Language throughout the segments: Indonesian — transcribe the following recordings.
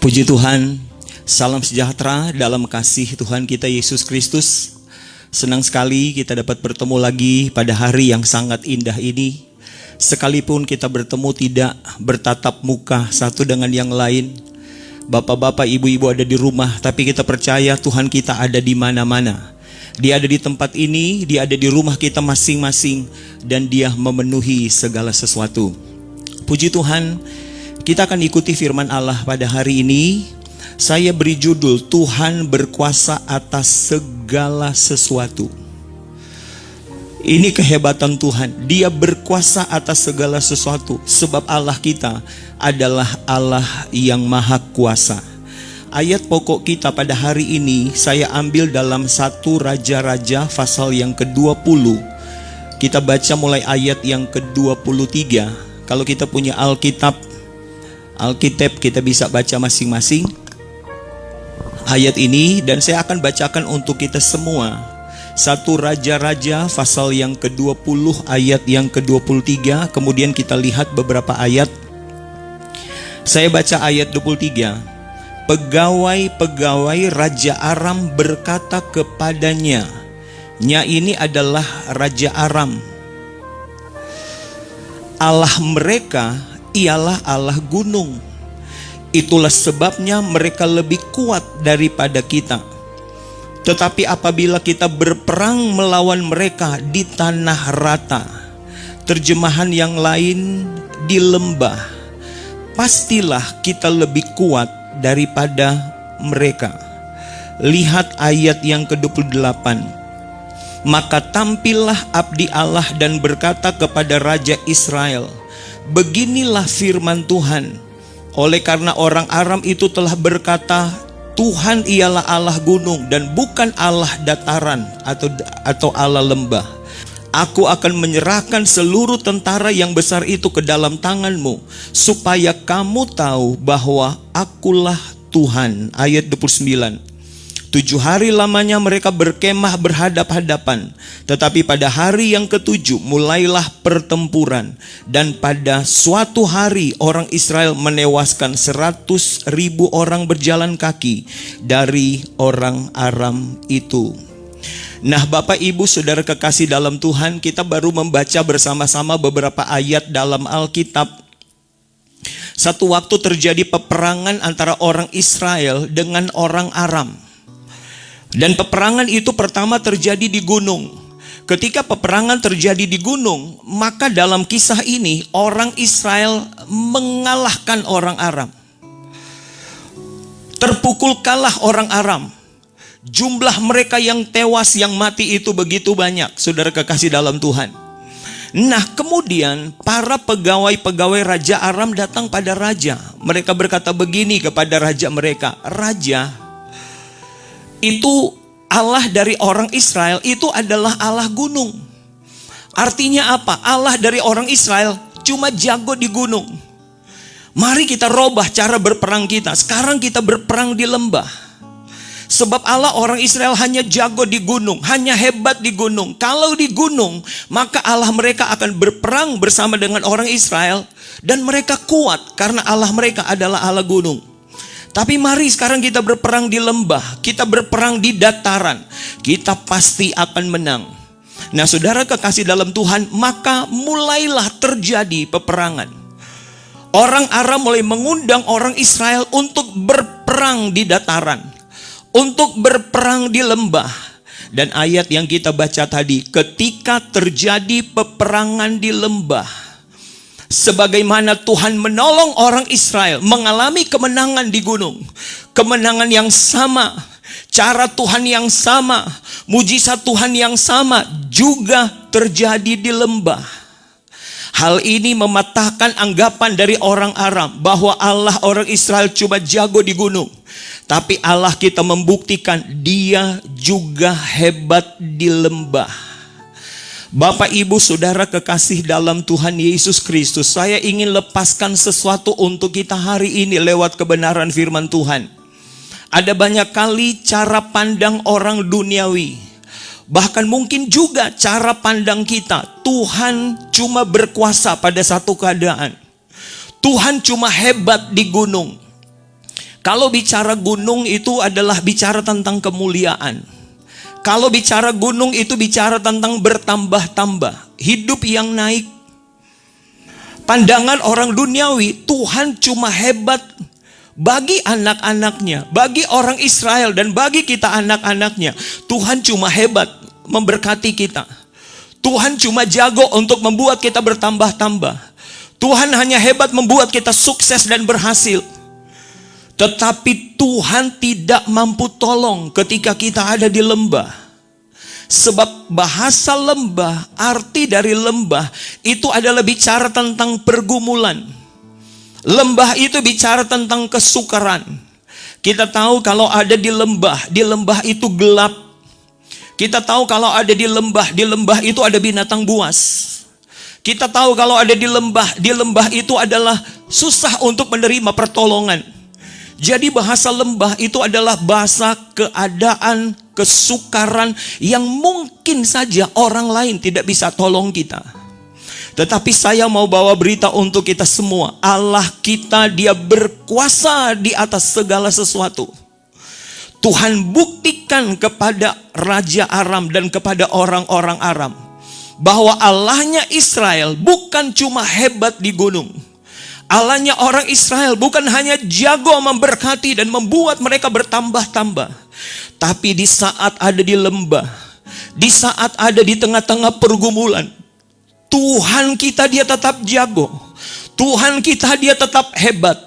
Puji Tuhan, salam sejahtera dalam kasih Tuhan kita Yesus Kristus. Senang sekali kita dapat bertemu lagi pada hari yang sangat indah ini. Sekalipun kita bertemu tidak bertatap muka satu dengan yang lain. Bapak-bapak, ibu-ibu ada di rumah, tapi kita percaya Tuhan kita ada di mana-mana. Dia ada di tempat ini, Dia ada di rumah kita masing-masing, dan Dia memenuhi segala sesuatu. Puji Tuhan, kita akan ikuti firman Allah pada hari ini. Saya beri judul, Tuhan berkuasa atas segala sesuatu. Ini kehebatan Tuhan, Dia berkuasa atas segala sesuatu. Sebab Allah kita adalah Allah yang maha kuasa. Ayat pokok kita pada hari ini saya ambil dalam 1 Raja-Raja pasal yang ke-20. Kita baca mulai ayat yang ke-23. Kalau kita punya Alkitab kita bisa baca masing-masing ayat ini, dan saya akan bacakan untuk kita semua. 1 Raja-Raja pasal yang ke-20 ayat yang ke-23. Kemudian kita lihat beberapa ayat. Saya baca ayat 23. Pegawai-pegawai Raja Aram berkata kepadanya, nya ini adalah Raja Aram, Allah mereka ialah Allah gunung. Itulah sebabnya mereka lebih kuat daripada kita. Tetapi apabila kita berperang melawan mereka di tanah rata, terjemahan yang lain di lembah, pastilah kita lebih kuat daripada mereka. Lihat ayat yang ke-28. Maka tampillah abdi Allah dan berkata kepada Raja Israel, beginilah firman Tuhan. Oleh karena orang Aram itu telah berkata, Tuhan ialah Allah gunung dan bukan Allah dataran atau Allah lembah. Aku akan menyerahkan seluruh tentara yang besar itu ke dalam tanganmu, supaya kamu tahu bahwa akulah Tuhan. Ayat 29. 7 hari lamanya mereka berkemah berhadap-hadapan. Tetapi pada hari yang ke-7 mulailah pertempuran. Dan pada suatu hari orang Israel menewaskan 100.000 orang berjalan kaki dari orang Aram itu. Nah, Bapak Ibu Saudara kekasih dalam Tuhan, kita baru membaca bersama-sama beberapa ayat dalam Alkitab. Satu waktu terjadi peperangan antara orang Israel dengan orang Aram. Dan peperangan itu pertama terjadi di gunung. Ketika peperangan terjadi di gunung, maka dalam kisah ini orang Israel mengalahkan orang Aram. Terpukul kalah orang Aram. Jumlah mereka yang tewas, yang mati itu begitu banyak, saudara kekasih dalam Tuhan. Nah, kemudian para pegawai-pegawai Raja Aram datang pada raja. Mereka berkata begini kepada raja mereka, Raja, itu Allah dari orang Israel itu adalah Allah gunung. Artinya apa? Allah dari orang Israel cuma jago di gunung. Mari kita robah cara berperang kita. Sekarang kita berperang di lembah. Sebab Allah orang Israel hanya jago di gunung, hanya hebat di gunung. Kalau di gunung, maka Allah mereka akan berperang bersama dengan orang Israel, dan mereka kuat karena Allah mereka adalah Allah gunung. Tapi mari sekarang kita berperang di lembah, kita berperang di dataran, kita pasti akan menang. Nah, saudara kekasih dalam Tuhan, maka mulailah terjadi peperangan. Orang Aram mulai mengundang orang Israel untuk berperang di dataran, untuk berperang di lembah. Dan ayat yang kita baca tadi, ketika terjadi peperangan di lembah, sebagaimana Tuhan menolong orang Israel mengalami kemenangan di gunung, kemenangan yang sama, cara Tuhan yang sama, mujizat Tuhan yang sama juga terjadi di lembah. Hal ini mematahkan anggapan dari orang Aram bahwa Allah orang Israel cuma jago di gunung. Tapi Allah kita membuktikan Dia juga hebat di lembah. Bapak Ibu Saudara kekasih dalam Tuhan Yesus Kristus, saya ingin lepaskan sesuatu untuk kita hari ini lewat kebenaran firman Tuhan. Ada banyak kali cara pandang orang duniawi, bahkan mungkin juga cara pandang kita, Tuhan cuma berkuasa pada satu keadaan. Tuhan cuma hebat di gunung. Kalau bicara gunung itu adalah bicara tentang kemuliaan. Kalau bicara gunung itu bicara tentang bertambah-tambah, hidup yang naik. Pandangan orang duniawi, Tuhan cuma hebat bagi anak-anaknya, bagi orang Israel dan bagi kita anak-anaknya. Tuhan cuma hebat memberkati kita. Tuhan cuma jago untuk membuat kita bertambah-tambah. Tuhan hanya hebat membuat kita sukses dan berhasil. Tetapi Tuhan tidak mampu tolong ketika kita ada di lembah. Sebab bahasa lembah, arti dari lembah itu adalah bicara tentang pergumulan. Lembah itu bicara tentang kesukaran. Kita tahu kalau ada di lembah itu gelap. Kita tahu kalau ada di lembah itu ada binatang buas. Kita tahu kalau ada di lembah itu adalah susah untuk menerima pertolongan. Jadi bahasa lembah itu adalah bahasa keadaan, kesukaran yang mungkin saja orang lain tidak bisa tolong kita. Tetapi saya mau bawa berita untuk kita semua. Allah kita, Dia berkuasa di atas segala sesuatu. Tuhan buktikan kepada Raja Aram dan kepada orang-orang Aram bahwa Allahnya Israel bukan cuma hebat di gunung. Allahnya orang Israel bukan hanya jago memberkati dan membuat mereka bertambah-tambah. Tapi di saat ada di lembah, di saat ada di tengah-tengah pergumulan, Tuhan kita Dia tetap jago. Tuhan kita Dia tetap hebat.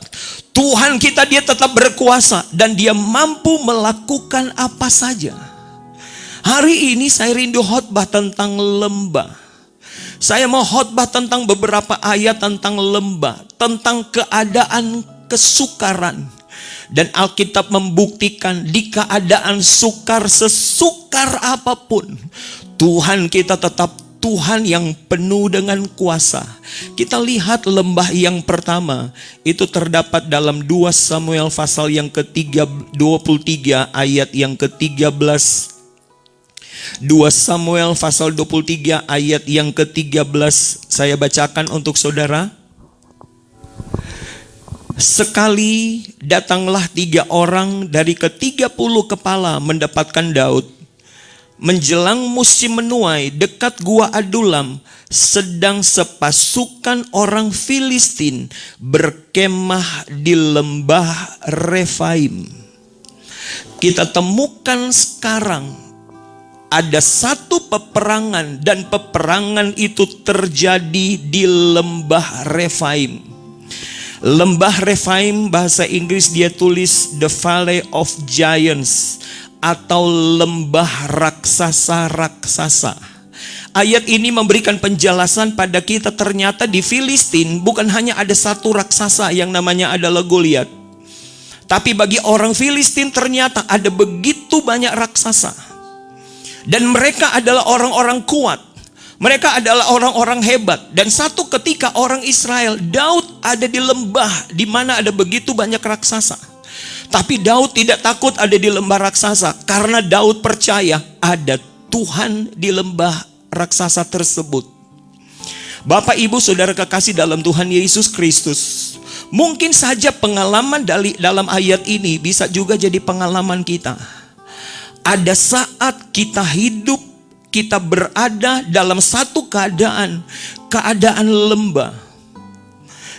Tuhan kita Dia tetap berkuasa. Dan Dia mampu melakukan apa saja. Hari ini saya rindu khotbah tentang lembah. Saya mau khotbah tentang beberapa ayat tentang lembah, tentang keadaan kesukaran. Dan Alkitab membuktikan di keadaan sukar, sesukar apapun, Tuhan kita tetap Tuhan yang penuh dengan kuasa. Kita lihat lembah yang pertama, itu terdapat dalam 2 Samuel pasal yang ke-23 ayat yang ke-13. 2 Samuel pasal 23 ayat yang ke-13 saya bacakan untuk saudara. Sekali datanglah 3 orang dari ke-30 kepala mendapatkan Daud. Menjelang musim menuai dekat gua Adulam, sedang sepasukan orang Filistin berkemah di lembah Refaim. Kita temukan sekarang ada satu peperangan, dan peperangan itu terjadi di lembah Refaim. Lembah Refaim bahasa Inggris dia tulis The Valley of Giants atau lembah raksasa-raksasa. Ayat ini memberikan penjelasan pada kita, ternyata di Filistin bukan hanya ada satu raksasa yang namanya adalah Goliat. Tapi bagi orang Filistin ternyata ada begitu banyak raksasa. Dan mereka adalah orang-orang kuat. Mereka adalah orang-orang hebat. Dan satu ketika orang Israel, Daud ada di lembah di mana ada begitu banyak raksasa. Tapi Daud tidak takut ada di lembah raksasa, karena Daud percaya ada Tuhan di lembah raksasa tersebut. Bapak, Ibu, Saudara kekasih dalam Tuhan Yesus Kristus, mungkin saja pengalaman dalam ayat ini bisa juga jadi pengalaman kita. Ada saat kita hidup, kita berada dalam satu keadaan lembah.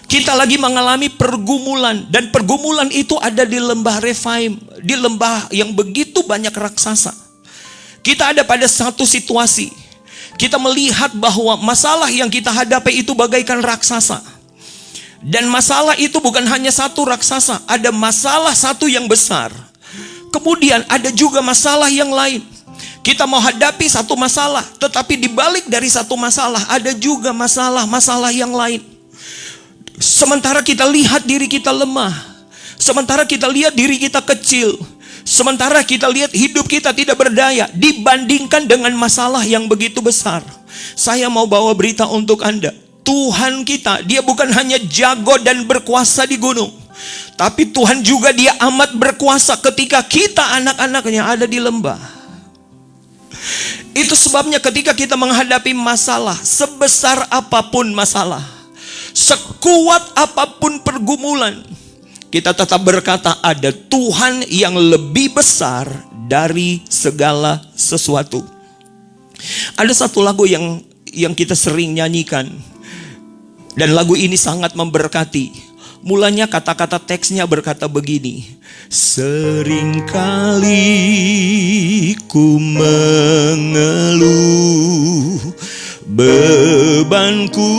Kita lagi mengalami pergumulan, dan pergumulan itu ada di lembah Refaim, di lembah yang begitu banyak raksasa. Kita ada pada satu situasi, kita melihat bahwa masalah yang kita hadapi itu bagaikan raksasa. Dan masalah itu bukan hanya satu raksasa, ada masalah satu yang besar. Kemudian ada juga masalah yang lain. Kita mau hadapi satu masalah, tetapi di balik dari satu masalah ada juga masalah-masalah yang lain. Sementara kita lihat diri kita lemah, sementara kita lihat diri kita kecil, sementara kita lihat hidup kita tidak berdaya dibandingkan dengan masalah yang begitu besar. Saya mau bawa berita untuk Anda. Tuhan kita, Dia bukan hanya jago dan berkuasa di gunung, tapi Tuhan juga Dia amat berkuasa ketika kita anak-anaknya ada di lembah. Itu sebabnya ketika kita menghadapi masalah, sebesar apapun masalah, sekuat apapun pergumulan, kita tetap berkata ada Tuhan yang lebih besar dari segala sesuatu. Ada satu lagu yang kita sering nyanyikan, dan lagu ini sangat memberkati. Mulanya kata-kata teksnya berkata begini: seringkali ku mengeluh, bebanku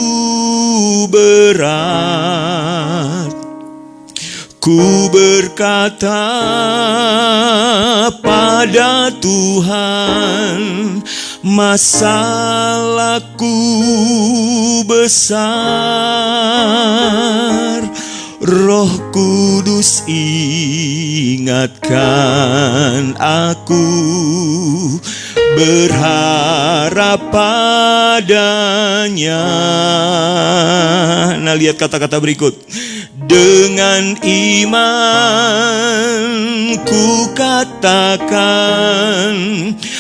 berat. Ku berkata pada Tuhan, masalahku besar. Roh Kudus ingatkan aku, berharap padanya. Nah, lihat kata-kata berikut. Dengan iman ku katakan,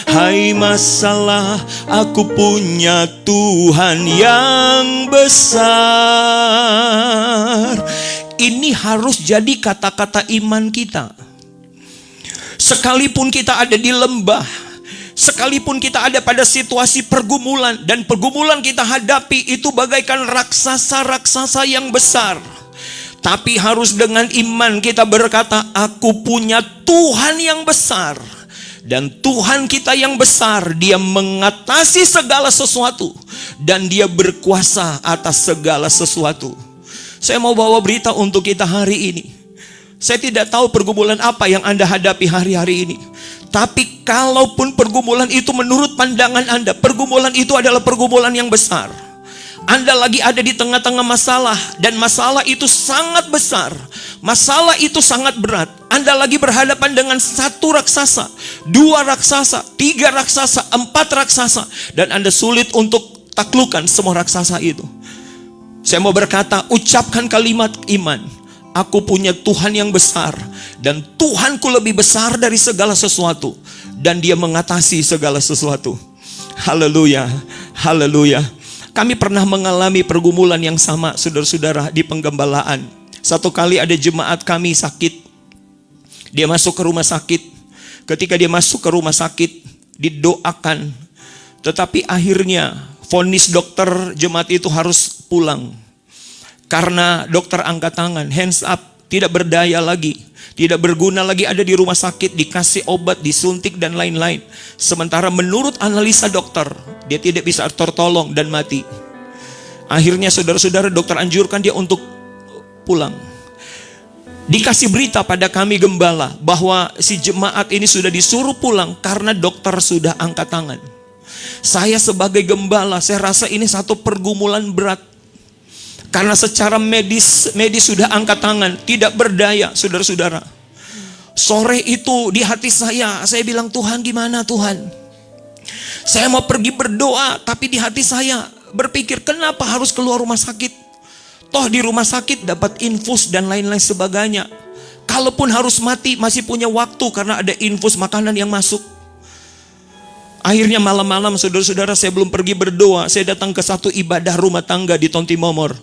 hai masalah, aku punya Tuhan yang besar. Ini harus jadi kata-kata iman kita. Sekalipun kita ada di lembah, sekalipun kita ada pada situasi pergumulan, dan pergumulan kita hadapi itu bagaikan raksasa-raksasa yang besar, tapi harus dengan iman kita berkata, aku punya Tuhan yang besar. Dan Tuhan kita yang besar, Dia mengatasi segala sesuatu, dan Dia berkuasa atas segala sesuatu. Saya mau bawa berita untuk kita hari ini. Saya tidak tahu pergumulan apa yang Anda hadapi hari-hari ini, tapi kalaupun pergumulan itu menurut pandangan Anda, pergumulan itu adalah pergumulan yang besar. Anda lagi ada di tengah-tengah masalah, dan masalah itu sangat besar, masalah itu sangat berat. Anda lagi berhadapan dengan satu raksasa, dua raksasa, tiga raksasa, empat raksasa, dan Anda sulit untuk taklukkan semua raksasa itu. Saya mau berkata, ucapkan kalimat iman. Aku punya Tuhan yang besar, dan Tuhanku lebih besar dari segala sesuatu, dan Dia mengatasi segala sesuatu. Haleluya, haleluya. Kami pernah mengalami pergumulan yang sama, saudara-saudara, di penggembalaan. Satu kali ada jemaat kami sakit. Dia masuk ke rumah sakit. Ketika dia masuk ke rumah sakit, didoakan. Tetapi akhirnya vonis dokter jemaat itu harus pulang. Karena dokter angkat tangan, hands up, tidak berdaya lagi, tidak berguna lagi ada di rumah sakit, dikasih obat, disuntik dan lain-lain. Sementara menurut analisa dokter, dia tidak bisa tertolong dan mati. Akhirnya saudara-saudara, dokter anjurkan dia untuk pulang. Dikasih berita pada kami gembala bahwa si jemaat ini sudah disuruh pulang karena dokter sudah angkat tangan. Saya sebagai gembala, saya rasa ini satu pergumulan berat. Karena secara medis sudah angkat tangan, tidak berdaya, saudara-saudara. Sore itu di hati saya bilang, Tuhan gimana Tuhan? Saya mau pergi berdoa, tapi di hati saya berpikir, kenapa harus keluar rumah sakit? Toh di rumah sakit dapat infus dan lain-lain sebagainya. Kalaupun harus mati, masih punya waktu karena ada infus makanan yang masuk. Akhirnya malam-malam, saudara-saudara, saya belum pergi berdoa. Saya datang ke satu ibadah rumah tangga di Tontimomor.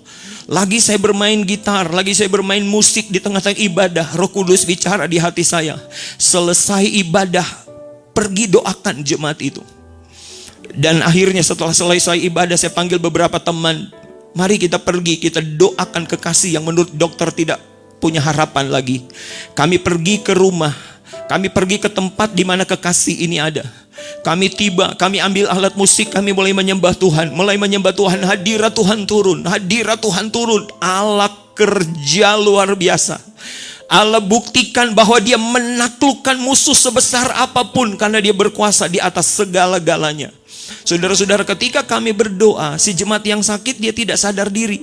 Lagi saya bermain gitar, lagi saya bermain musik di tengah-tengah ibadah. Roh Kudus bicara di hati saya. Selesai ibadah, pergi doakan jemaat itu. Dan akhirnya setelah selesai ibadah, saya panggil beberapa teman. Mari kita pergi, kita doakan kekasih yang menurut dokter tidak punya harapan lagi. Kami pergi ke rumah, kami pergi ke tempat di mana kekasih ini ada. Kami tiba, kami ambil alat musik, kami mulai menyembah Tuhan. Mulai menyembah Tuhan, hadirat Tuhan turun, hadirat Tuhan turun. Allah kerja luar biasa. Allah buktikan bahwa Dia menaklukkan musuh sebesar apapun, karena Dia berkuasa di atas segala-galanya. Saudara-saudara, ketika kami berdoa, si jemaat yang sakit dia tidak sadar diri.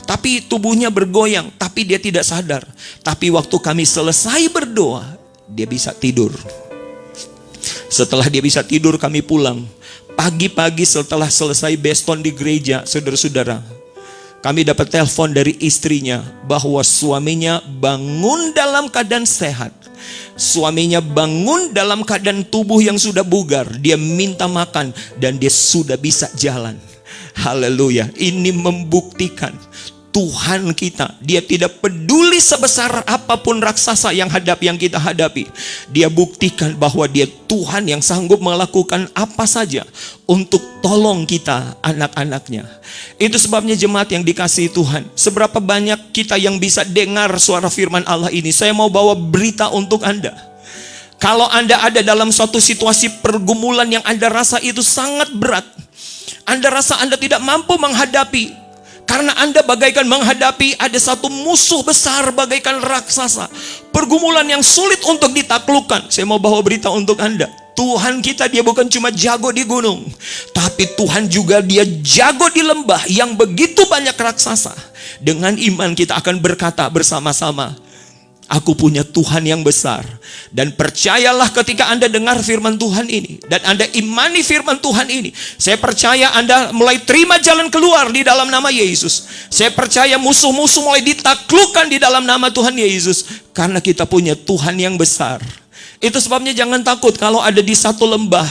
Tapi tubuhnya bergoyang, tapi dia tidak sadar. Tapi waktu kami selesai berdoa, dia bisa tidur. Setelah dia bisa tidur, kami pulang. Pagi-pagi setelah selesai beston di gereja, saudara-saudara, kami dapat telepon dari istrinya bahwa suaminya bangun dalam keadaan sehat. Suaminya bangun dalam keadaan tubuh yang sudah bugar. Dia minta makan dan dia sudah bisa jalan. Haleluya. Ini membuktikan Tuhan kita. Dia tidak peduli sebesar apapun raksasa yang kita hadapi. Dia buktikan bahwa dia Tuhan yang sanggup melakukan apa saja untuk tolong kita, anak-anaknya. Itu sebabnya jemaat yang dikasihi Tuhan, seberapa banyak kita yang bisa dengar suara firman Allah ini. Saya mau bawa berita untuk Anda. Kalau Anda ada dalam suatu situasi pergumulan yang Anda rasa itu sangat berat, Anda rasa Anda tidak mampu menghadapi, karena Anda bagaikan menghadapi ada satu musuh besar bagaikan raksasa, pergumulan yang sulit untuk ditaklukkan. Saya mau bawa berita untuk Anda. Tuhan kita, dia bukan cuma jago di gunung, tapi Tuhan juga dia jago di lembah yang begitu banyak raksasa. Dengan iman kita akan berkata bersama-sama, aku punya Tuhan yang besar. Dan percayalah ketika Anda dengar firman Tuhan ini, dan Anda imani firman Tuhan ini, saya percaya Anda mulai terima jalan keluar di dalam nama Yesus. Saya percaya musuh-musuh mulai ditaklukkan di dalam nama Tuhan Yesus, karena kita punya Tuhan yang besar. Itu sebabnya jangan takut kalau ada di satu lembah,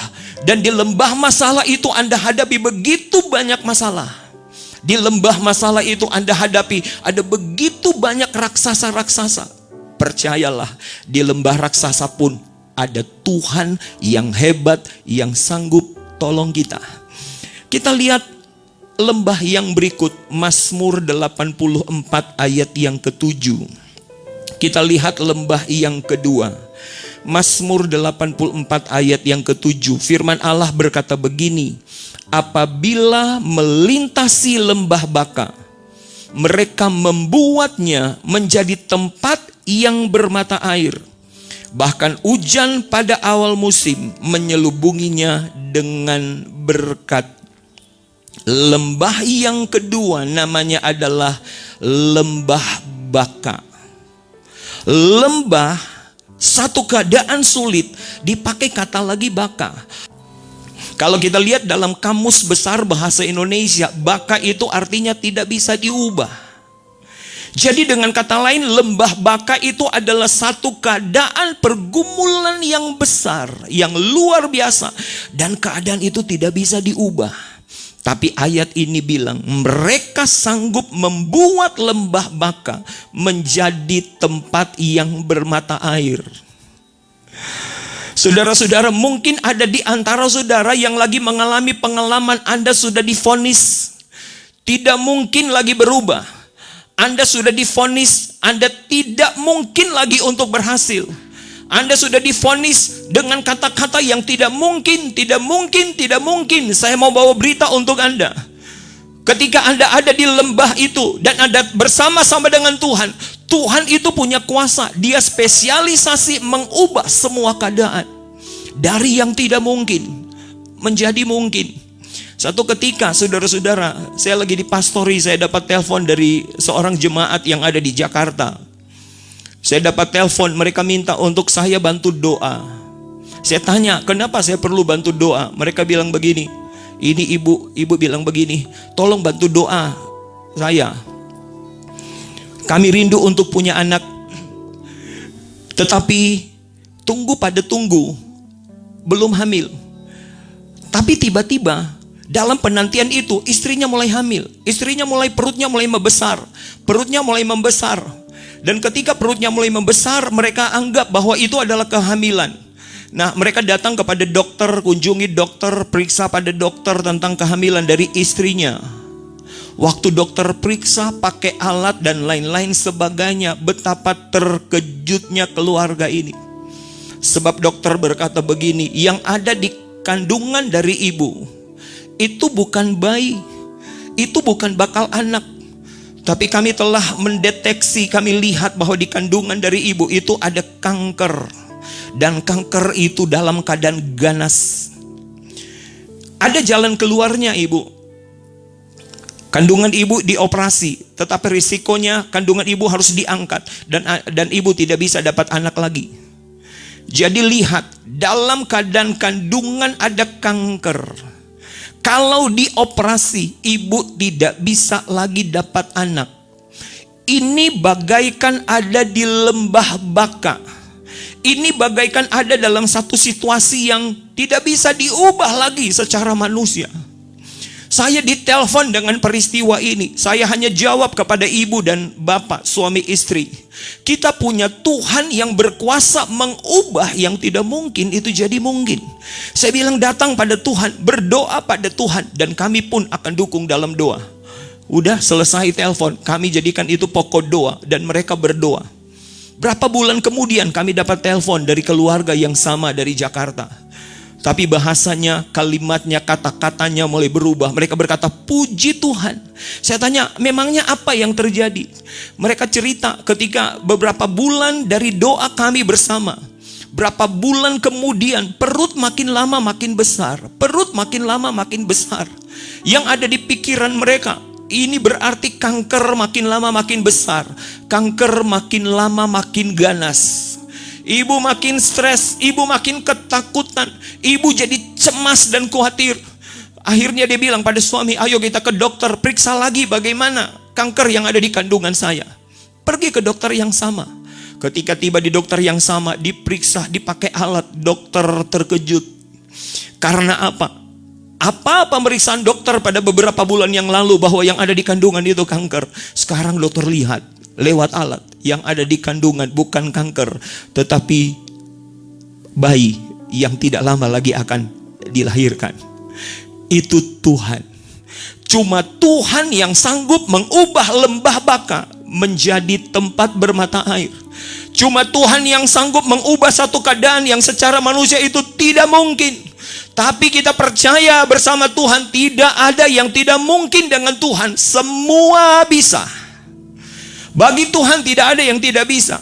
dan di lembah masalah itu Anda hadapi begitu banyak masalah. Di lembah masalah itu Anda hadapi ada begitu banyak raksasa-raksasa. Percayalah, di lembah raksasa pun ada Tuhan yang hebat, yang sanggup tolong kita. Kita lihat lembah yang berikut, Mazmur 84 ayat yang ke-7. Kita lihat lembah yang kedua, Mazmur 84 ayat yang ke-7. Firman Allah berkata begini, apabila melintasi lembah Baka, mereka membuatnya menjadi tempat yang bermata air. Bahkan hujan pada awal musim menyelubunginya dengan berkat. Lembah yang kedua namanya adalah lembah Baka. Lembah, satu keadaan sulit, dipakai kata lagi Baka. Kalau kita lihat dalam kamus besar bahasa Indonesia, Baka itu artinya tidak bisa diubah. Jadi dengan kata lain, lembah Baka itu adalah satu keadaan pergumulan yang besar, yang luar biasa, dan keadaan itu tidak bisa diubah. Tapi ayat ini bilang, mereka sanggup membuat lembah Baka menjadi tempat yang bermata air. Saudara-saudara, mungkin ada di antara saudara yang lagi mengalami pengalaman Anda sudah divonis tidak mungkin lagi berubah. Anda sudah divonis Anda tidak mungkin lagi untuk berhasil. Anda sudah divonis dengan kata-kata yang tidak mungkin, tidak mungkin, tidak mungkin. Saya mau bawa berita untuk Anda. Ketika Anda ada di lembah itu dan Anda bersama-sama dengan Tuhan, Tuhan itu punya kuasa. Dia spesialisasi mengubah semua keadaan. Dari yang tidak mungkin menjadi mungkin. Satu ketika, saudara-saudara, saya lagi dipastori, saya dapat telepon dari seorang jemaat yang ada di Jakarta. Saya dapat telepon, mereka minta untuk saya bantu doa. Saya tanya, kenapa saya perlu bantu doa? Mereka bilang begini, ini ibu bilang begini, tolong bantu doa saya. Kami rindu untuk punya anak, tetapi tunggu, belum hamil. Tapi tiba-tiba dalam penantian itu istrinya mulai hamil. Perutnya mulai membesar. Dan ketika perutnya mulai membesar, mereka anggap bahwa itu adalah kehamilan. Nah, mereka datang kepada dokter, kunjungi dokter, periksa pada dokter tentang kehamilan dari istrinya. Waktu dokter periksa pakai alat dan lain-lain sebagainya, betapa terkejutnya keluarga ini. Sebab dokter berkata begini, yang ada di kandungan dari ibu itu bukan bayi, itu bukan bakal anak. Tapi kami telah mendeteksi, kami lihat bahwa di kandungan dari ibu itu ada kanker. Dan kanker itu dalam keadaan ganas. Ada jalan keluarnya ibu. Kandungan ibu dioperasi, tetapi risikonya kandungan ibu harus diangkat. Dan ibu tidak bisa dapat anak lagi. Jadi lihat, dalam keadaan kandungan ada kanker. Kalau dioperasi, ibu tidak bisa lagi dapat anak. Ini bagaikan ada di lembah Baka. Ini bagaikan ada dalam satu situasi yang tidak bisa diubah lagi secara manusia. Saya ditelepon dengan peristiwa ini. Saya hanya jawab kepada ibu dan bapak, suami istri. Kita punya Tuhan yang berkuasa mengubah yang tidak mungkin itu jadi mungkin. Saya bilang datang pada Tuhan, berdoa pada Tuhan, dan kami pun akan dukung dalam doa. Udah selesai telepon, kami jadikan itu pokok doa, dan mereka berdoa. Berapa bulan kemudian kami dapat telepon dari keluarga yang sama dari Jakarta. Tapi bahasanya, kalimatnya, kata-katanya mulai berubah. Mereka berkata, puji Tuhan. Saya tanya, memangnya apa yang terjadi? Mereka cerita ketika beberapa bulan dari doa kami bersama. Berapa bulan kemudian, perut makin lama makin besar. Perut makin lama makin besar. Yang ada di pikiran mereka, ini berarti kanker makin lama makin besar. Kanker makin lama makin ganas. Ibu makin stres, ibu makin ketakutan, ibu jadi cemas dan khawatir. Akhirnya dia bilang pada suami, ayo kita ke dokter, periksa lagi bagaimana kanker yang ada di kandungan saya. Pergi ke dokter yang sama. Ketika tiba di dokter yang sama, diperiksa, dipakai alat, dokter terkejut. Karena apa? Apa pemeriksaan dokter pada beberapa bulan yang lalu bahwa yang ada di kandungan itu kanker. Sekarang dokter lihat lewat alat yang ada di kandungan bukan kanker, tetapi bayi yang tidak lama lagi akan dilahirkan. Itu Tuhan. Cuma Tuhan yang sanggup mengubah lembah baka menjadi tempat bermata air. Cuma Tuhan yang sanggup mengubah satu keadaan yang secara manusia itu tidak mungkin. Tapi kita percaya bersama Tuhan, tidak ada yang tidak mungkin dengan Tuhan. Semua bisa. Bagi Tuhan tidak ada yang tidak bisa.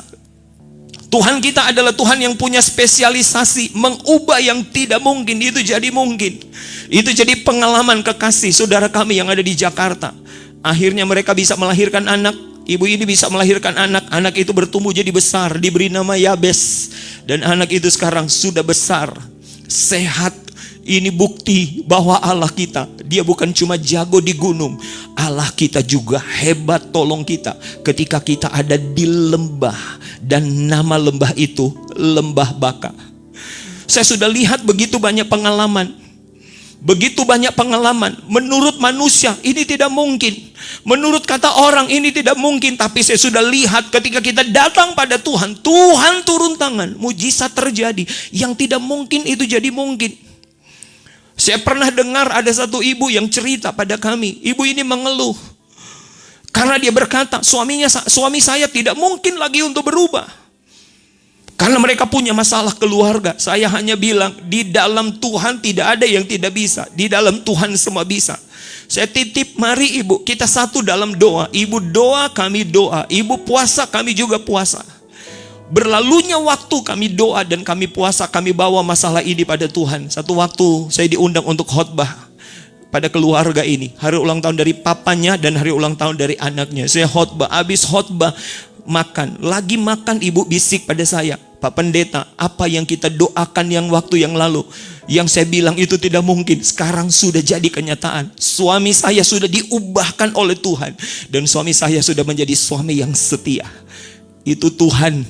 Tuhan kita adalah Tuhan yang punya spesialisasi mengubah yang tidak mungkin itu jadi mungkin. Itu jadi pengalaman kekasih saudara kami yang ada di Jakarta. Akhirnya mereka bisa melahirkan anak. Ibu ini bisa melahirkan anak. Anak itu bertumbuh jadi besar, diberi nama Yabes. Dan anak itu sekarang sudah besar, sehat. Ini bukti bahwa Allah kita, dia bukan cuma jago di gunung. Allah kita juga hebat tolong kita ketika kita ada di lembah. Dan nama lembah itu lembah baka. Saya sudah lihat begitu banyak pengalaman. Begitu banyak pengalaman. Menurut manusia ini tidak mungkin. Menurut kata orang ini tidak mungkin. Tapi saya sudah lihat ketika kita datang pada Tuhan, Tuhan turun tangan, mujizat terjadi. Yang tidak mungkin itu jadi mungkin. Saya pernah dengar ada satu ibu yang cerita pada kami. Ibu ini mengeluh karena dia berkata, suami saya tidak mungkin lagi untuk berubah. Karena mereka punya masalah keluarga. Saya hanya bilang, di dalam Tuhan tidak ada yang tidak bisa. Di dalam Tuhan semua bisa. Saya titip, mari ibu, kita satu dalam doa. Ibu doa, kami doa. Ibu puasa, kami juga puasa. Berlalunya waktu kami doa dan kami puasa, kami bawa masalah ini pada Tuhan. Satu waktu saya diundang untuk khotbah pada keluarga ini. Hari ulang tahun dari papanya dan hari ulang tahun dari anaknya. Saya khotbah, habis khotbah makan. Lagi makan ibu bisik pada saya, Pak Pendeta, apa yang kita doakan yang waktu yang lalu, yang saya bilang itu tidak mungkin, sekarang sudah jadi kenyataan. Suami saya sudah diubahkan oleh Tuhan. Dan suami saya sudah menjadi suami yang setia. Itu Tuhan.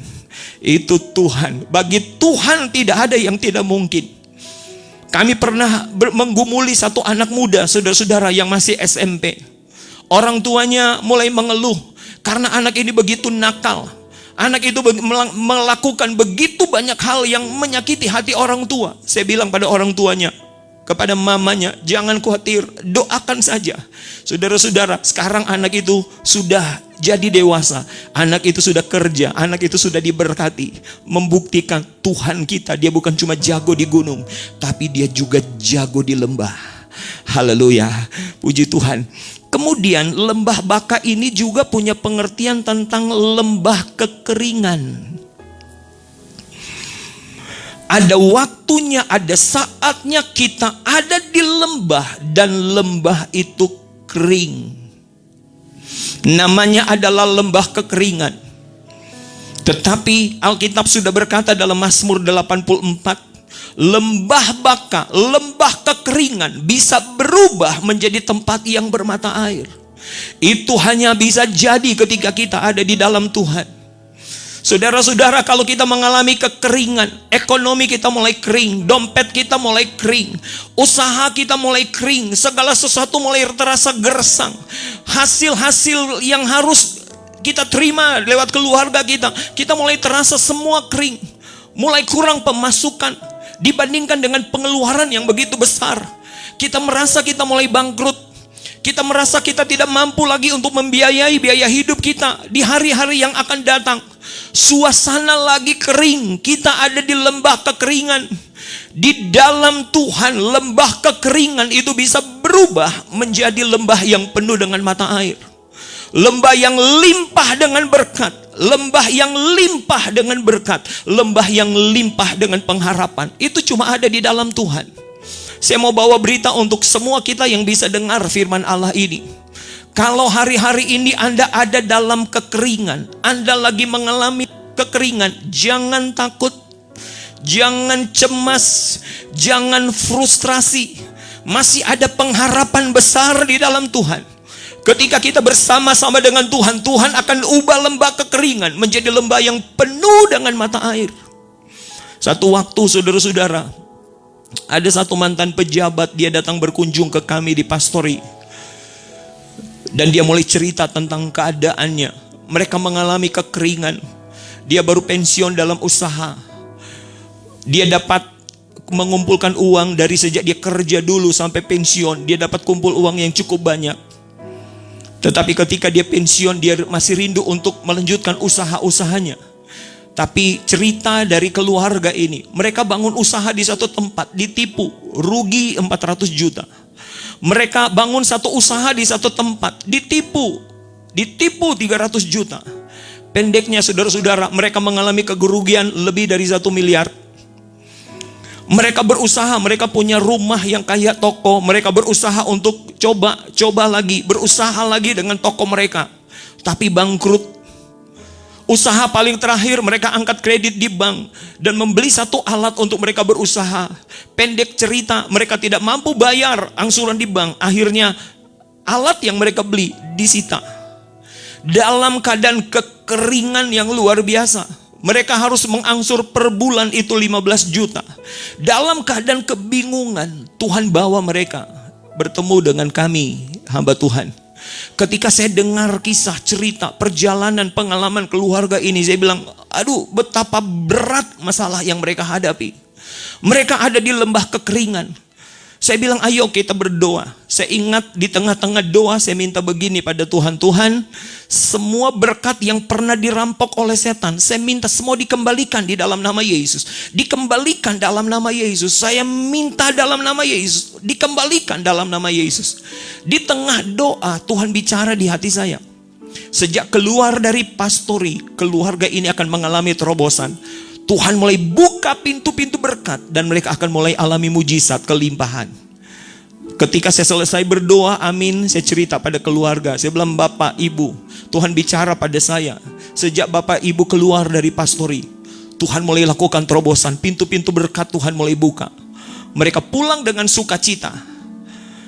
Itu Tuhan. Bagi Tuhan tidak ada yang tidak mungkin. Kami pernah menggumuli satu anak muda, saudara-saudara, yang masih SMP. Orang tuanya mulai mengeluh karena anak ini begitu nakal. Anak itu melakukan begitu banyak hal yang menyakiti hati orang tua. Saya bilang pada orang tuanya, kepada mamanya, jangan khawatir, doakan saja. Saudara-saudara, sekarang anak itu sudah jadi dewasa. Anak itu sudah kerja, anak itu sudah diberkati. Membuktikan Tuhan kita, dia bukan cuma jago di gunung, tapi dia juga jago di lembah. Haleluya, puji Tuhan. Kemudian lembah baka ini juga punya pengertian tentang lembah kekeringan. Ada waktunya, ada saatnya kita ada di lembah dan lembah itu kering. Namanya adalah lembah kekeringan. Tetapi Alkitab sudah berkata dalam Mazmur 84, lembah baka, lembah kekeringan bisa berubah menjadi tempat yang bermata air. Itu hanya bisa jadi ketika kita ada di dalam Tuhan. Saudara-saudara, kalau kita mengalami kekeringan, ekonomi kita mulai kering, dompet kita mulai kering, usaha kita mulai kering, segala sesuatu mulai terasa gersang. Hasil-hasil yang harus kita terima lewat keluarga kita mulai terasa semua kering. Mulai kurang pemasukan dibandingkan dengan pengeluaran yang begitu besar. Kita merasa kita mulai bangkrut. Kita merasa kita tidak mampu lagi untuk membiayai biaya hidup kita di hari-hari yang akan datang. Suasana lagi kering. Kita ada di lembah kekeringan. Di dalam Tuhan, lembah kekeringan itu bisa berubah menjadi lembah yang penuh dengan mata air. Lembah yang limpah dengan berkat. Lembah yang limpah dengan berkat. Lembah yang limpah dengan pengharapan. Itu cuma ada di dalam Tuhan. Saya mau bawa berita untuk semua kita yang bisa dengar firman Allah ini. Kalau hari-hari ini Anda ada dalam kekeringan, Anda lagi mengalami kekeringan, jangan takut, jangan cemas, jangan frustrasi. Masih ada pengharapan besar di dalam Tuhan. Ketika kita bersama-sama dengan Tuhan, Tuhan akan ubah lembah kekeringan menjadi lembah yang penuh dengan mata air. Satu waktu, saudara-saudara, ada satu mantan pejabat, dia datang berkunjung ke kami di pastori. Dan dia mulai cerita tentang keadaannya. Mereka mengalami kekeringan. Dia baru pensiun dalam usaha. Dia dapat mengumpulkan uang dari sejak dia kerja dulu sampai pensiun. Dia dapat kumpul uang yang cukup banyak. Tetapi ketika dia pensiun, dia masih rindu untuk melanjutkan usaha-usahanya. Tapi cerita dari keluarga ini, mereka bangun usaha di satu tempat, ditipu, rugi 400 juta. Mereka bangun satu usaha di satu tempat, ditipu 300 juta. Pendeknya, saudara-saudara, mereka mengalami kerugian lebih dari 1 miliar. Mereka berusaha, mereka punya rumah yang kayak toko. Mereka berusaha untuk coba lagi, berusaha lagi dengan toko mereka. Tapi bangkrut. Usaha paling terakhir, mereka angkat kredit di bank dan membeli satu alat untuk mereka berusaha. Pendek cerita, mereka tidak mampu bayar angsuran di bank. Akhirnya alat yang mereka beli disita. Dalam keadaan kekeringan yang luar biasa, mereka harus mengangsur per bulan itu 15 juta. Dalam keadaan kebingungan, Tuhan bawa mereka bertemu dengan kami, hamba Tuhan. Ketika saya dengar kisah, cerita, perjalanan, pengalaman keluarga ini, saya bilang, aduh, betapa berat masalah yang mereka hadapi. Mereka ada di lembah kekeringan. Saya bilang, ayo kita berdoa. Saya ingat di tengah-tengah doa, saya minta begini pada Tuhan. Tuhan, semua berkat yang pernah dirampok oleh setan, saya minta semua dikembalikan di dalam nama Yesus. Dikembalikan dalam nama Yesus. Saya minta dalam nama Yesus. Dikembalikan dalam nama Yesus. Di tengah doa, Tuhan bicara di hati saya. Sejak keluar dari pastori, keluarga ini akan mengalami terobosan. Tuhan mulai buka pintu-pintu berkat dan mereka akan mulai alami mujizat, kelimpahan. Ketika saya selesai berdoa, amin, saya cerita pada keluarga. Saya bilang, Bapak, Ibu, Tuhan bicara pada saya. Sejak Bapak, Ibu keluar dari pastori, Tuhan mulai lakukan terobosan. Pintu-pintu berkat Tuhan mulai buka. Mereka pulang dengan sukacita.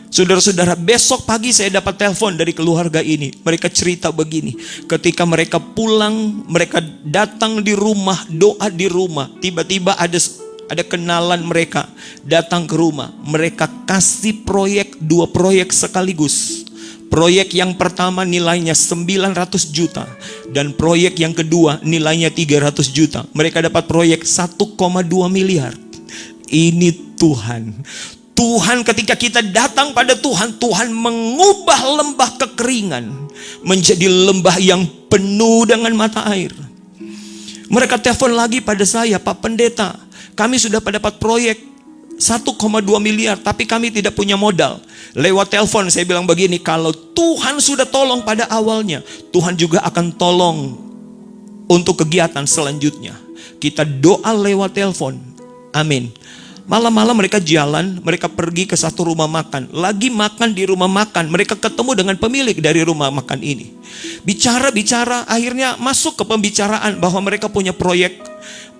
Saudara-saudara, besok pagi saya dapat telepon dari keluarga ini. Mereka cerita begini. Ketika mereka pulang, mereka datang di rumah, doa di rumah. Tiba-tiba ada kenalan mereka datang ke rumah. Mereka kasih proyek, 2 proyek sekaligus. Proyek yang pertama nilainya 900 juta. Dan proyek yang kedua nilainya 300 juta. Mereka dapat proyek 1,2 miliar. Ini Tuhan. Tuhan, ketika kita datang pada Tuhan, Tuhan mengubah lembah kekeringan menjadi lembah yang penuh dengan mata air. Mereka telepon lagi pada saya, Pak Pendeta, kami sudah dapat proyek 1,2 miliar, tapi kami tidak punya modal. Lewat telepon saya bilang begini, kalau Tuhan sudah tolong pada awalnya, Tuhan juga akan tolong untuk kegiatan selanjutnya. Kita doa lewat telepon, amin. Malam-malam mereka jalan, mereka pergi ke satu rumah makan. Lagi makan di rumah makan, mereka ketemu dengan pemilik dari rumah makan ini. Bicara-bicara, akhirnya masuk ke pembicaraan bahwa mereka punya proyek.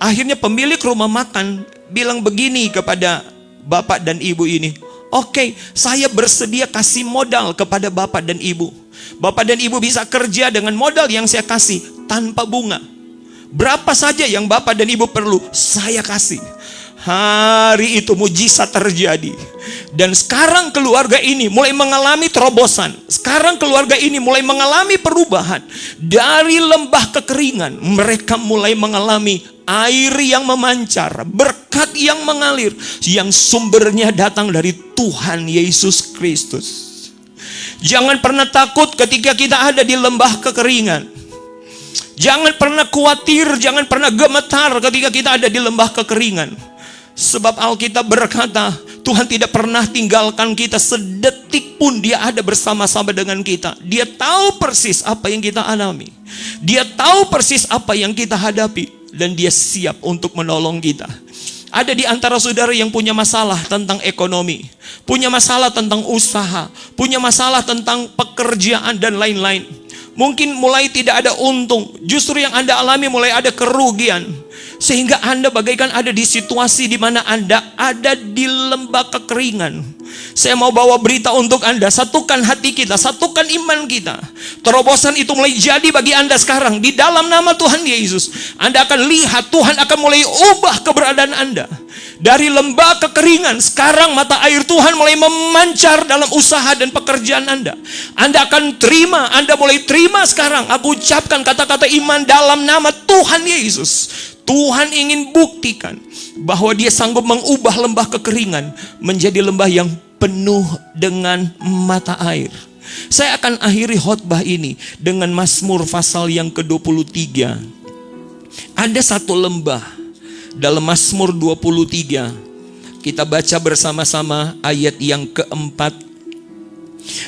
Akhirnya pemilik rumah makan bilang begini kepada bapak dan ibu ini. Oke, saya bersedia kasih modal kepada bapak dan ibu. Bapak dan ibu bisa kerja dengan modal yang saya kasih tanpa bunga. Berapa saja yang Bapak dan Ibu perlu, saya kasih. Hari itu mujizat terjadi. Dan sekarang keluarga ini mulai mengalami terobosan. Sekarang keluarga ini mulai mengalami perubahan. Dari lembah kekeringan, mereka mulai mengalami air yang memancar, berkat yang mengalir, yang sumbernya datang dari Tuhan Yesus Kristus. Jangan pernah takut ketika kita ada di lembah kekeringan. Jangan pernah khawatir, jangan pernah gemetar ketika kita ada di lembah kekeringan. Sebab Alkitab berkata, Tuhan tidak pernah tinggalkan kita sedetik pun. Dia ada bersama-sama dengan kita. Dia tahu persis apa yang kita alami. Dia tahu persis apa yang kita hadapi. Dan dia siap untuk menolong kita. Ada di antara saudara yang punya masalah tentang ekonomi, punya masalah tentang usaha, punya masalah tentang pekerjaan dan lain-lain. Mungkin mulai tidak ada untung. Justru yang Anda alami mulai ada kerugian. Sehingga Anda bagaikan ada di situasi di mana Anda ada di lembah kekeringan. Saya mau bawa berita untuk Anda. Satukan hati kita, satukan iman kita. Terobosan itu mulai jadi bagi Anda sekarang. Di dalam nama Tuhan Yesus, Anda akan lihat Tuhan akan mulai ubah keberadaan Anda. Dari lembah kekeringan, sekarang mata air Tuhan mulai memancar dalam usaha dan pekerjaan Anda. Anda akan terima, Anda mulai terima sekarang. Aku ucapkan kata-kata iman dalam nama Tuhan Yesus. Tuhan ingin buktikan bahwa dia sanggup mengubah lembah kekeringan menjadi lembah yang penuh dengan mata air. Saya akan akhiri khotbah ini dengan Mazmur pasal yang ke-23. Ada satu lembah dalam Mazmur 23. Kita baca bersama-sama ayat yang keempat.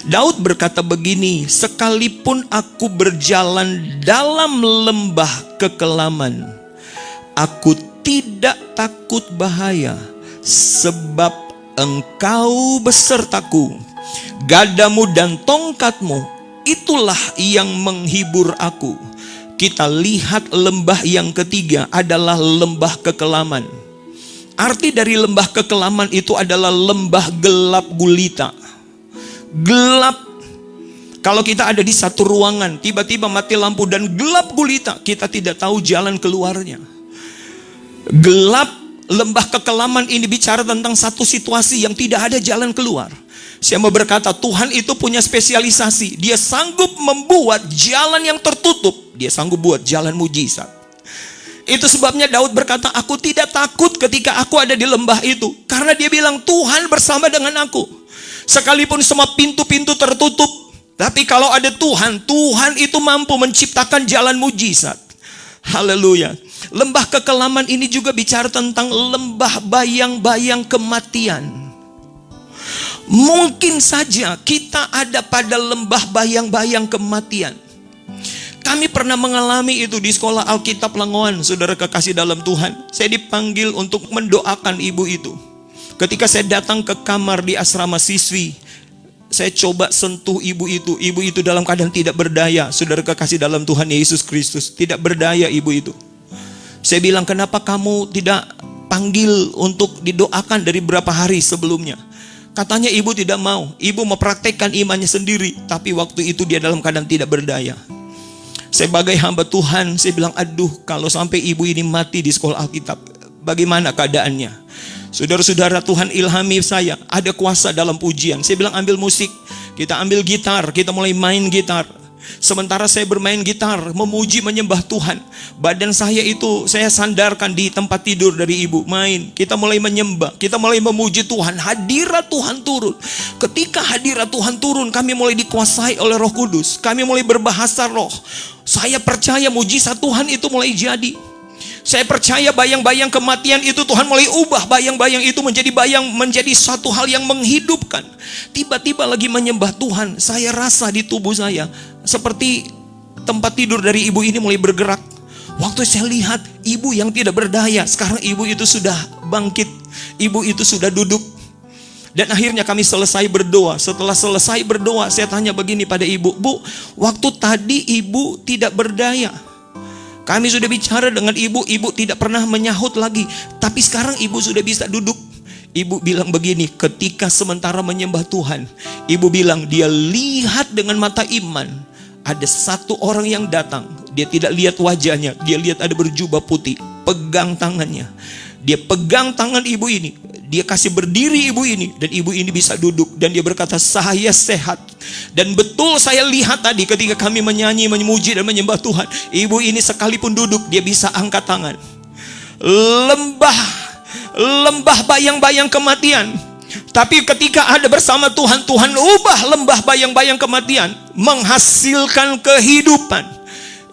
Daud berkata begini, sekalipun aku berjalan dalam lembah kekelaman, aku tidak takut bahaya, sebab Engkau besertaku. Gadamu dan tongkatmu, itulah yang menghibur aku. Kita lihat lembah yang ketiga adalah lembah kekelaman. Arti dari lembah kekelaman itu adalah lembah gelap gulita. Gelap. Kalau kita ada di satu ruangan, tiba-tiba mati lampu dan gelap gulita, kita tidak tahu jalan keluarnya. Gelap, lembah kekelaman ini bicara tentang satu situasi yang tidak ada jalan keluar. Saya mau berkata, Tuhan itu punya spesialisasi. Dia sanggup membuat jalan yang tertutup. Dia sanggup buat jalan mujizat. Itu sebabnya Daud berkata, aku tidak takut ketika aku ada di lembah itu. Karena dia bilang, Tuhan bersama dengan aku. Sekalipun semua pintu-pintu tertutup, tapi kalau ada Tuhan, Tuhan itu mampu menciptakan jalan mujizat. Haleluya. Lembah kekelaman ini juga bicara tentang lembah bayang-bayang kematian. Mungkin saja kita ada pada lembah bayang-bayang kematian. Kami pernah mengalami itu di sekolah Alkitab Langoan, saudara kekasih dalam Tuhan. Saya dipanggil untuk mendoakan ibu itu. Ketika saya datang ke kamar di asrama siswi, saya coba sentuh ibu itu. Ibu itu dalam keadaan tidak berdaya, saudara kekasih dalam Tuhan Yesus Kristus. Tidak berdaya ibu itu. Saya bilang, kenapa kamu tidak panggil untuk didoakan dari berapa hari sebelumnya? Katanya ibu tidak mau. Ibu mempraktekkan imannya sendiri. Tapi waktu itu dia dalam keadaan tidak berdaya. Sebagai hamba Tuhan, saya bilang, aduh, kalau sampai ibu ini mati di sekolah Alkitab, bagaimana keadaannya? Saudara-saudara, Tuhan ilhami saya, ada kuasa dalam pujian. Saya bilang, ambil musik. Kita ambil gitar, kita mulai main gitar. Sementara saya bermain gitar, memuji, menyembah Tuhan, badan saya itu saya sandarkan di tempat tidur dari ibu. Main, kita mulai menyembah, kita mulai memuji Tuhan. Hadirat Tuhan turun. Ketika hadirat Tuhan turun, kami mulai dikuasai oleh Roh Kudus. Kami mulai berbahasa roh. Saya percaya mujizat Tuhan itu mulai jadi. Saya percaya bayang-bayang kematian itu Tuhan mulai ubah bayang-bayang itu menjadi satu hal yang menghidupkan. Tiba-tiba lagi menyembah Tuhan, saya rasa di tubuh saya seperti tempat tidur dari ibu ini mulai bergerak. Waktu saya lihat ibu yang tidak berdaya, sekarang ibu itu sudah bangkit, ibu itu sudah duduk. Dan akhirnya kami selesai berdoa. Setelah selesai berdoa, saya tanya begini pada ibu, Bu, waktu tadi ibu tidak berdaya. Kami sudah bicara dengan ibu, ibu tidak pernah menyahut lagi. Tapi sekarang ibu sudah bisa duduk. Ibu bilang begini, ketika sementara menyembah Tuhan, ibu bilang dia lihat dengan mata iman. Ada satu orang yang datang Dia tidak lihat wajahnya, dia lihat ada berjubah putih, pegang tangannya. Dia pegang tangan ibu ini, dia kasih berdiri ibu ini, dan ibu ini bisa duduk. Dan dia berkata, saya sehat. Dan betul saya lihat tadi ketika kami menyanyi, memuji dan menyembah Tuhan, ibu ini sekalipun duduk, dia bisa angkat tangan. Lembah bayang-bayang kematian, tapi ketika ada bersama Tuhan, Tuhan ubah lembah bayang-bayang kematian menghasilkan kehidupan.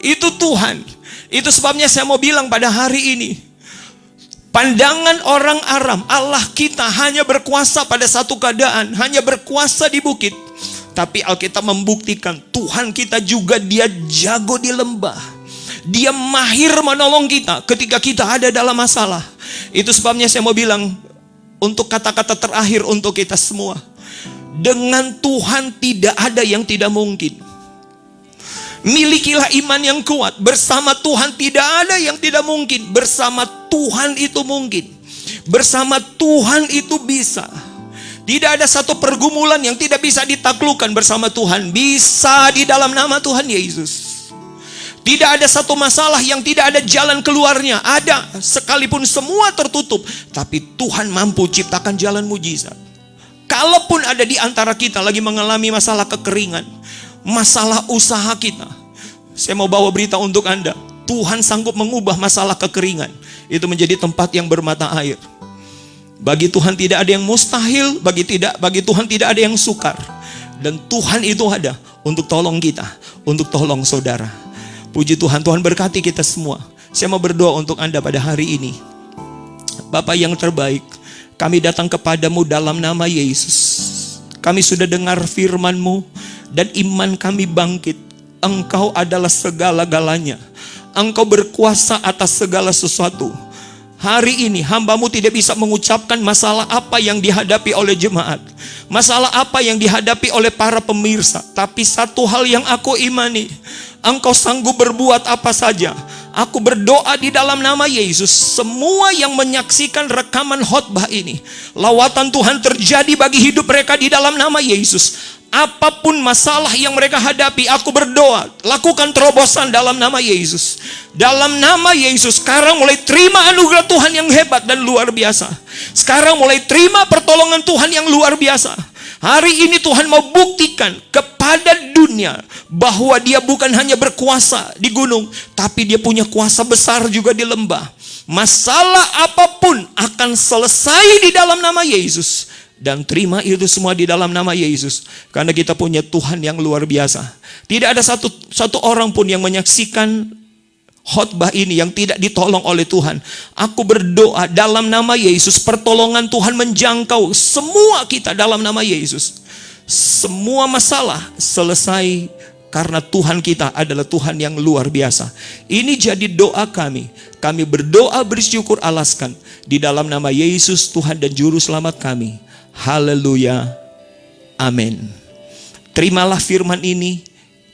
Itu Tuhan. Itu sebabnya saya mau bilang pada hari ini, pandangan orang Aram, Allah kita hanya berkuasa pada satu keadaan, hanya berkuasa di bukit. Tapi Alkitab membuktikan Tuhan kita juga, dia jago di lembah. Dia mahir menolong kita ketika kita ada dalam masalah. Itu sebabnya saya mau bilang, untuk kata-kata terakhir untuk kita semua, dengan Tuhan tidak ada yang tidak mungkin. Milikilah iman yang kuat. Bersama Tuhan tidak ada yang tidak mungkin. Bersama Tuhan itu mungkin. Bersama Tuhan itu bisa. Tidak ada satu pergumulan yang tidak bisa ditaklukkan bersama Tuhan. Bisa di dalam nama Tuhan Yesus. Tidak ada satu masalah yang tidak ada jalan keluarnya. Ada, sekalipun semua tertutup, tapi Tuhan mampu ciptakan jalan mujizat. Kalaupun ada di antara kita lagi mengalami masalah kekeringan, masalah usaha kita, saya mau bawa berita untuk Anda. Tuhan sanggup mengubah masalah kekeringan itu menjadi tempat yang bermata air. Bagi Tuhan tidak ada yang mustahil, bagi Tuhan tidak ada yang sukar. Dan Tuhan itu ada untuk tolong kita, untuk tolong saudara. Puji Tuhan, Tuhan berkati kita semua. Saya mau berdoa untuk Anda pada hari ini. Bapa yang terbaik, kami datang kepadamu dalam nama Yesus. Kami sudah dengar firman-Mu dan iman kami bangkit. Engkau adalah segala-galanya. Engkau berkuasa atas segala sesuatu. Hari ini hamba-Mu tidak bisa mengucapkan masalah apa yang dihadapi oleh jemaat, masalah apa yang dihadapi oleh para pemirsa. Tapi satu hal yang aku imani, Engkau sanggup berbuat apa saja. Aku berdoa di dalam nama Yesus, semua yang menyaksikan rekaman khotbah ini, lawatan Tuhan terjadi bagi hidup mereka di dalam nama Yesus. Apapun masalah yang mereka hadapi, aku berdoa, lakukan terobosan dalam nama Yesus. Dalam nama Yesus, sekarang mulai terima anugerah Tuhan yang hebat dan luar biasa. Sekarang mulai terima pertolongan Tuhan yang luar biasa. Hari ini Tuhan mau buktikan kepada dunia bahwa dia bukan hanya berkuasa di gunung, tapi dia punya kuasa besar juga di lembah. Masalah apapun akan selesai di dalam nama Yesus. Dan terima itu semua di dalam nama Yesus. Karena kita punya Tuhan yang luar biasa. Tidak ada satu orang pun yang menyaksikan khotbah ini yang tidak ditolong oleh Tuhan. Aku berdoa dalam nama Yesus, pertolongan Tuhan menjangkau semua kita dalam nama Yesus. Semua masalah selesai karena Tuhan kita adalah Tuhan yang luar biasa. Ini jadi doa kami. Kami berdoa bersyukur alaskan di dalam nama Yesus, Tuhan dan Juru Selamat kami. Haleluya. Amin. Terimalah firman ini,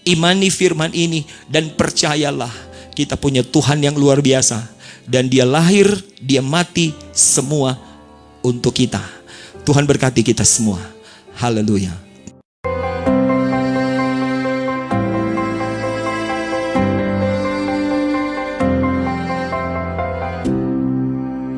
imani firman ini, dan percayalah kita punya Tuhan yang luar biasa. Dan dia lahir, dia mati, semua untuk kita. Tuhan berkati kita semua. Haleluya.